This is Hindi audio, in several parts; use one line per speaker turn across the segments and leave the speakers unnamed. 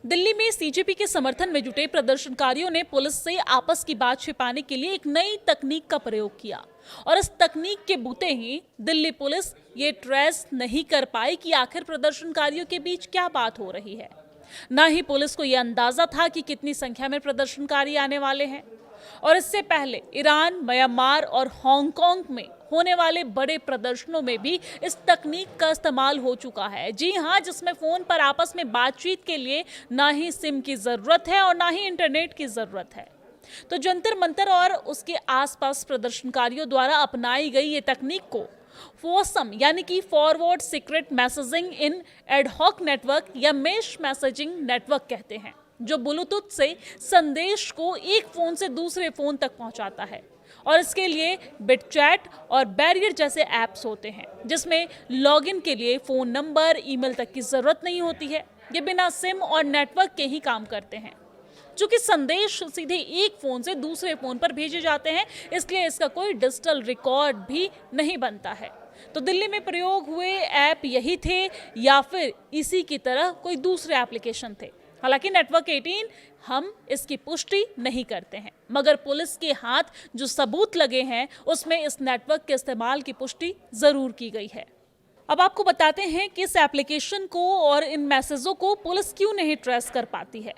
दिल्ली में सीजेपी के समर्थन में जुटे प्रदर्शनकारियों ने पुलिस से आपस की बात छिपाने के लिए एक नई तकनीक का प्रयोग किया और इस तकनीक के बूते ही दिल्ली पुलिस ये ट्रेस नहीं कर पाई कि आखिर प्रदर्शनकारियों के बीच क्या बात हो रही है। न ही पुलिस को यह अंदाजा था कि कितनी संख्या में प्रदर्शनकारी आने वाले हैं। और इससे पहले ईरान, म्यांमार और हांगकांग में होने वाले बड़े प्रदर्शनों में भी इस तकनीक का इस्तेमाल हो चुका है। जी हां, जिसमें फोन पर आपस में बातचीत के लिए ना ही सिम की जरूरत है और ना ही इंटरनेट की जरूरत है। तो जंतर मंतर और उसके आसपास प्रदर्शनकारियों द्वारा अपनाई गई ये तकनीक को फोसम यानी कि फॉरवर्ड सीक्रेट मैसेजिंग इन एडहॉक नेटवर्क या मेश मैसेजिंग नेटवर्क कहते हैं, जो ब्लूटूथ से संदेश को एक फोन से दूसरे फोन तक पहुंचाता है। और इसके लिए बिटचैट और बैरियर जैसे ऐप्स होते हैं, जिसमें लॉगिन के लिए फोन नंबर, ईमेल तक की जरूरत नहीं होती है। ये बिना सिम और नेटवर्क के ही काम करते हैं। चूंकि संदेश सीधे एक फोन से दूसरे फोन पर भेजे जाते हैं, इसलिए इसका कोई डिजिटल रिकॉर्ड भी नहीं बनता है। तो दिल्ली में प्रयोग हुए ऐप यही थे या फिर इसी की तरह कोई दूसरे एप्लीकेशन थे। हालांकि नेटवर्क 18 हम इसकी पुष्टि नहीं करते हैं, मगर पुलिस के हाथ जो सबूत लगे हैं उसमें इस नेटवर्क के इस्तेमाल की पुष्टि जरूर की गई है। अब आपको बताते हैं कि इस एप्लीकेशन को और इन मैसेजों को पुलिस क्यों नहीं ट्रेस कर पाती है।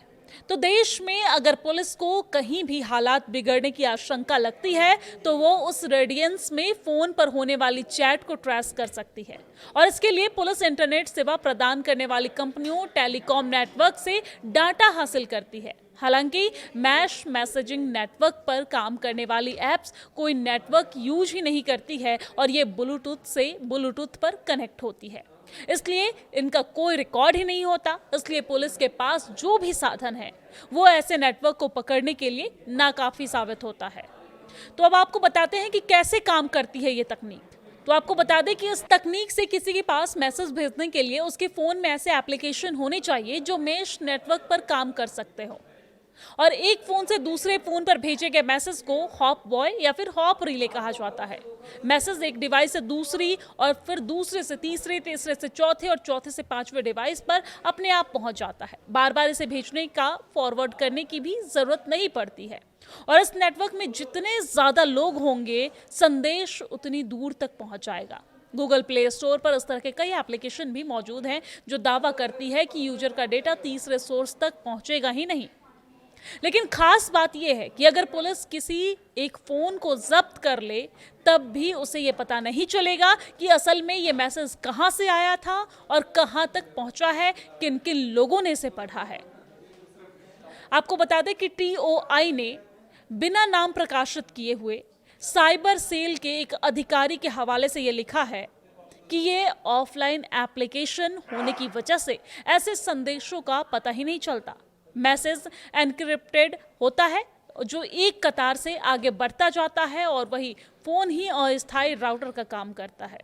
तो देश में अगर पुलिस को कहीं भी हालात बिगड़ने की आशंका लगती है तो वो उस रेडियंस में फोन पर होने वाली चैट को ट्रेस कर सकती है। और इसके लिए पुलिस इंटरनेट सेवा प्रदान करने वाली कंपनियों, टेलीकॉम नेटवर्क से डाटा हासिल करती है। हालांकि मैश मैसेजिंग नेटवर्क पर काम करने वाली ऐप्स कोई नेटवर्क यूज ही नहीं करती है और ये ब्लूटूथ से ब्लूटूथ पर कनेक्ट होती है, इसलिए इनका कोई रिकॉर्ड ही नहीं होता। इसलिए पुलिस के पास जो भी साधन है वो ऐसे नेटवर्क को पकड़ने के लिए नाकाफी साबित होता है। तो अब आपको बताते हैं कि कैसे काम करती है ये तकनीक। तो आपको बता दें कि इस तकनीक से किसी के पास मैसेज भेजने के लिए उसके फोन में ऐसे एप्लीकेशन होने चाहिए जो मेश नेटवर्क पर काम कर सकते हो और एक फोन से दूसरे फोन पर भेजे गए मैसेज को हॉप बॉय या फिर हॉप रिले कहा जाता है। मैसेज एक डिवाइस से दूसरी और फिर दूसरे से तीसरे, तीसरे से चौथे और चौथे से पांचवें डिवाइस पर अपने आप पहुंच जाता है। बार बार इसे भेजने का, फॉरवर्ड करने की भी जरूरत नहीं पड़ती है। और इस नेटवर्क में जितने ज्यादा लोग होंगे, संदेश उतनी दूर तक पहुंच जाएगा। गूगल प्ले स्टोर पर इस तरह के कई एप्लीकेशन भी मौजूद हैं जो दावा करती है कि यूजर का डेटा तीसरे सोर्स तक पहुंचेगा ही नहीं। लेकिन खास बात यह है कि अगर पुलिस किसी एक फोन को जब्त कर ले तब भी उसे यह पता नहीं चलेगा कि असल में यह मैसेज कहां से आया था और कहां तक पहुंचा है, किन किन लोगों ने इसे पढ़ा है। आपको बता दें कि TOI ने बिना नाम प्रकाशित किए हुए साइबर सेल के एक अधिकारी के हवाले से यह लिखा है कि ये ऑफलाइन एप्लीकेशन होने की वजह से ऐसे संदेशों का पता ही नहीं चलता। मैसेज एनक्रिप्टेड होता है जो एक कतार से आगे बढ़ता जाता है और वही फोन ही अस्थायी राउटर का काम करता है।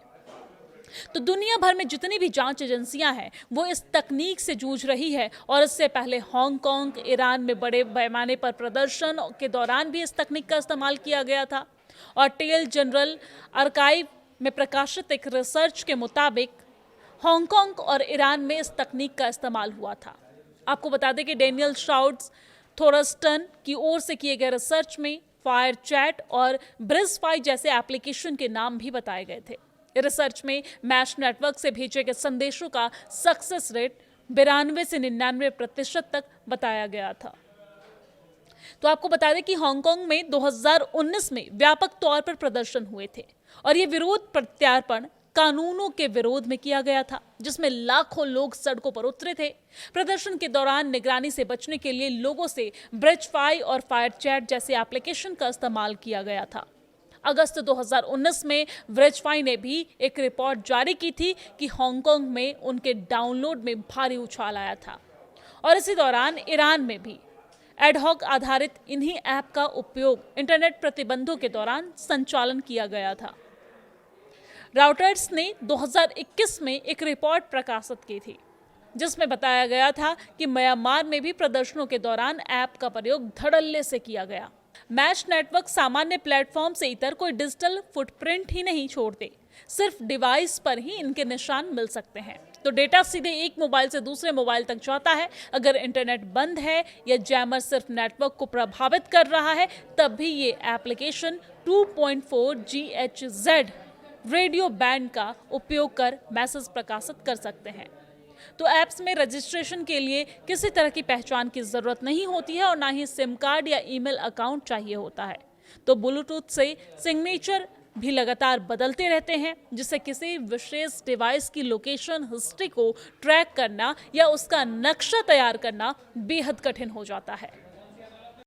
तो दुनिया भर में जितनी भी जांच एजेंसियां हैं वो इस तकनीक से जूझ रही है और इससे पहले हांगकांग, ईरान में बड़े पैमाने पर प्रदर्शन के दौरान भी इस तकनीक का इस्तेमाल किया गया था। और टेल जनरल आर्काइव में प्रकाशित एक रिसर्च के मुताबिक हांगकांग और ईरान में इस तकनीक का इस्तेमाल हुआ था। आपको बता दें कि डेनियल श्राउड्स थोरस्टन की ओर से किए गए रिसर्च में फायर चैट और ब्रिजफाई जैसे एप्लीकेशन के नाम भी बताए गए थे। रिसर्च में मैश नेटवर्क से भेजे गए संदेशों का सक्सेस रेट 92 से 99% तक बताया गया था। तो आपको बता दें कि हांगकांग में 2019 में व्यापक तौर पर प्रदर्शन हुए थे और ये विरोध प्रत्यार्पण कानूनों के विरोध में किया गया था, जिसमें लाखों लोग सड़कों पर उतरे थे। प्रदर्शन के दौरान निगरानी से बचने के लिए लोगों से ब्रिजफाई और फायर चैट जैसे एप्लीकेशन का इस्तेमाल किया गया था। अगस्त 2019 में ब्रिजफाई ने भी एक रिपोर्ट जारी की थी कि हांगकांग में उनके डाउनलोड में भारी उछाल आया था। और इसी दौरान ईरान में भी एडहॉक आधारित इन्हीं ऐप का उपयोग इंटरनेट प्रतिबंधों के दौरान संचालन किया गया था। राउटर्स ने 2021 में एक रिपोर्ट प्रकाशित की थी जिसमें बताया गया था कि म्यांमार में भी प्रदर्शनों के दौरान ऐप का प्रयोग धड़ल्ले से किया गया। मैश नेटवर्क सामान्य प्लेटफॉर्म से इतर कोई डिजिटल फुटप्रिंट ही नहीं छोड़ते, सिर्फ डिवाइस पर ही इनके निशान मिल सकते हैं। तो डेटा सीधे एक मोबाइल से दूसरे मोबाइल तक जाता है। अगर इंटरनेट बंद है या जैमर सिर्फ नेटवर्क को प्रभावित कर रहा है, तब भी ये एप्लीकेशन 2.4 GHz रेडियो बैंड का उपयोग कर मैसेज प्रकाशित कर सकते हैं। तो ऐप्स में रजिस्ट्रेशन के लिए किसी तरह की पहचान की जरूरत नहीं होती है और ना ही सिम कार्ड या ईमेल अकाउंट चाहिए होता है। तो ब्लूटूथ से सिग्नेचर भी लगातार बदलते रहते हैं, जिससे किसी विशेष डिवाइस की लोकेशन हिस्ट्री को ट्रैक करना या उसका नक्शा तैयार करना बेहद कठिन हो जाता है।